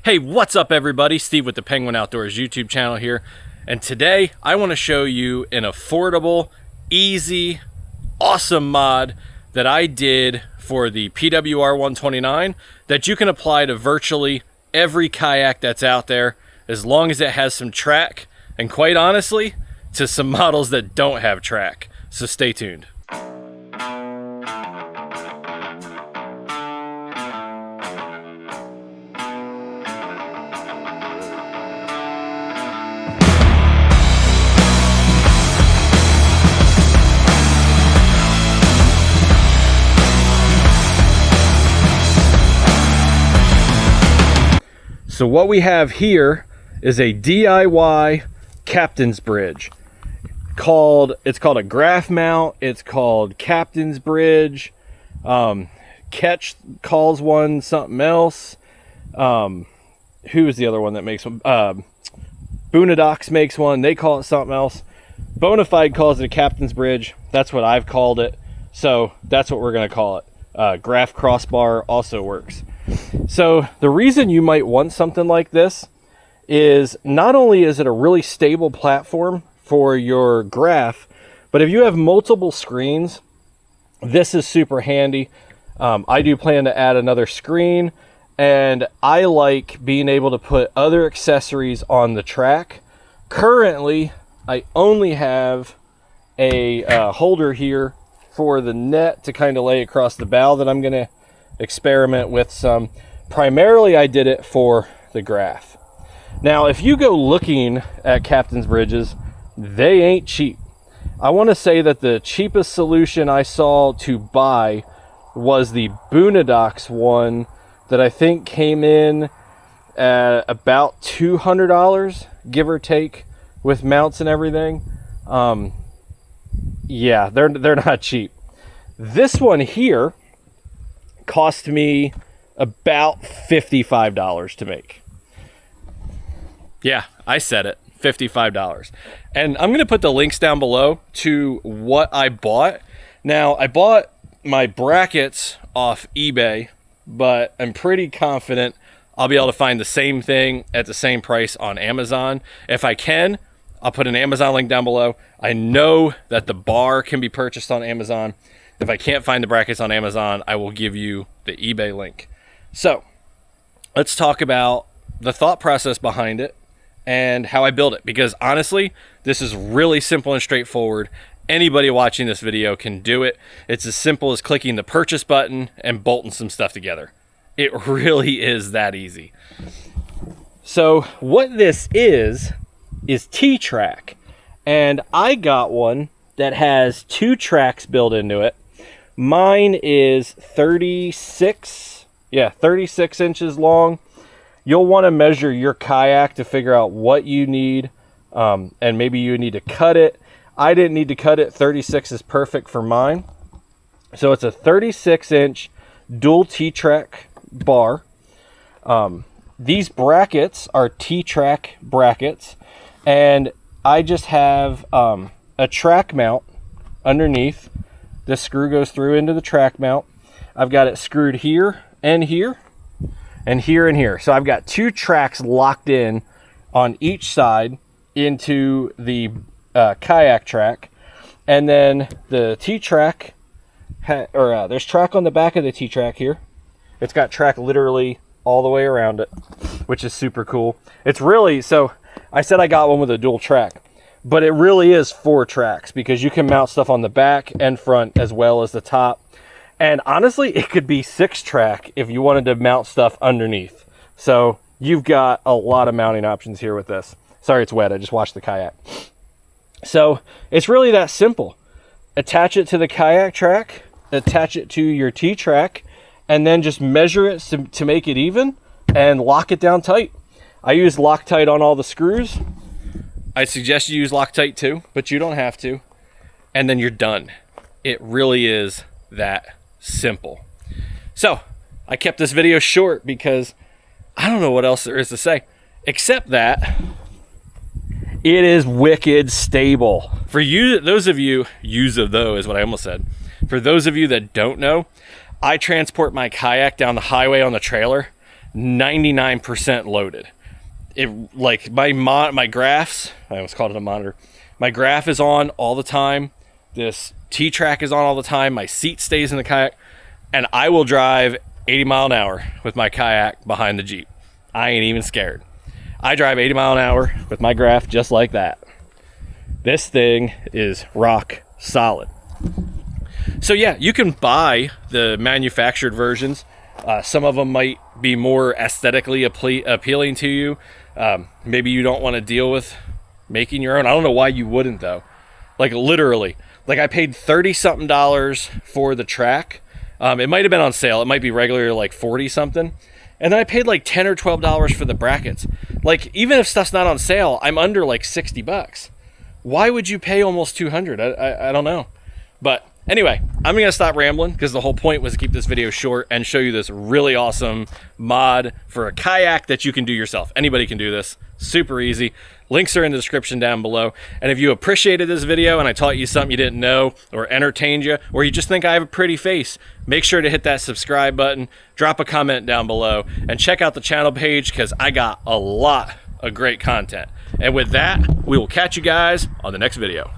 Hey, what's up everybody? Steve with the Penguin Outdoors YouTube channel here. And today I want to show you an affordable, easy, awesome mod that I did for the PWR 129 that you can apply to virtually every kayak that's out there as long as it has some track, and quite honestly, to some models that don't have track. So stay tuned. So what we have here is a DIY captain's bridge. It's called a graph mount. It's called captain's bridge. Catch calls one something else. Who is the other one that makes one? Boondocks makes one. They call it something else. Bonafide calls it a captain's bridge. That's what I've called it. So that's what we're going to call it. Graph crossbar also works. So the reason you might want something like this is not only is it a really stable platform for your graph, but if you have multiple screens, this is super handy. I do plan to add another screen, and I like being able to put other accessories on the track. Currently, I only have a holder here for the net to kind of lay across the bow that I'm going to experiment with some. Primarily I did it for the graph. Now if you go looking at captain's bridges, they ain't cheap. I want to say that the cheapest solution I saw to buy was the Boondocks one that I think came in at about $200, give or take, with mounts and everything. Yeah, they're not cheap. This one here cost me about $55 to make. Yeah, I said it, $55. And I'm going to put the links down below to what I bought. Now, I bought my brackets off eBay, but I'm pretty confident I'll be able to find the same thing at the same price on Amazon. If I can, I'll put an Amazon link down below. I know that the bar can be purchased on Amazon. If I can't find the brackets on Amazon, I will give you the eBay link. So let's talk about the thought process behind it and how I built it, because honestly, this is really simple and straightforward. Anybody watching this video can do it. It's as simple as clicking the purchase button and bolting some stuff together. It really is that easy. So what this is T-Track, and I got one that has 2 tracks built into it. Mine is 36 inches long. You'll want to measure your kayak to figure out what you need, and maybe you need to cut it. I didn't need to cut it. 36 is perfect for mine. So it's a 36-inch dual T-Track bar. These brackets are T-Track brackets, and I just have a track mount underneath. This screw goes through into the track mount. I've got it screwed here and here and here and here. So I've got 2 tracks locked in on each side into the kayak track. And then the T-Track, there's track on the back of the T-Track here. It's got track literally all the way around it, which is super cool. It's really, so I said I got one with a dual track, but it really is 4 tracks because you can mount stuff on the back and front as well as the top. And honestly, it could be 6 track if you wanted to mount stuff underneath. So you've got a lot of mounting options here with this. Sorry, it's wet. I just washed the kayak. So it's really that simple. Attach it to the kayak track, attach it to your T-Track, and then just measure it to make it even and lock it down tight. I use Loctite on all the screws. I suggest you use Loctite too, but you don't have to. And then you're done. It really is that simple. So I kept this video short because I don't know what else there is to say, except that it is wicked stable. For you, those of you, is what I almost said. For those of you that don't know, I transport my kayak down the highway on the trailer. 99% loaded. It, like, my graphs, I almost called it a monitor. My graph is on all the time. This T-track is on all the time. My seat stays in the kayak, and I will drive 80 mile an hour with my kayak behind the Jeep. I ain't even scared. I drive 80 mile an hour with my graph just like that. This thing is rock solid. So yeah, you can buy the manufactured versions. Some of them might be more aesthetically appealing to you. Maybe you don't want to deal with making your own. I don't know why you wouldn't though. Like literally, like I paid $30 something for the track. It might have been on sale. It might be regular like 40 something. And then I paid like $10 or $12 for the brackets. Like even if stuff's not on sale, I'm under like 60 bucks. Why would you pay almost 200? I don't know. But anyway, I'm going to stop rambling because the whole point was to keep this video short and show you this really awesome mod for a kayak that you can do yourself. Anybody can do this. Super easy. Links are in the description down below. And if you appreciated this video and I taught you something you didn't know or entertained you, or you just think I have a pretty face, make sure to hit that subscribe button, drop a comment down below, and check out the channel page because I got a lot of great content. And with that, we will catch you guys on the next video.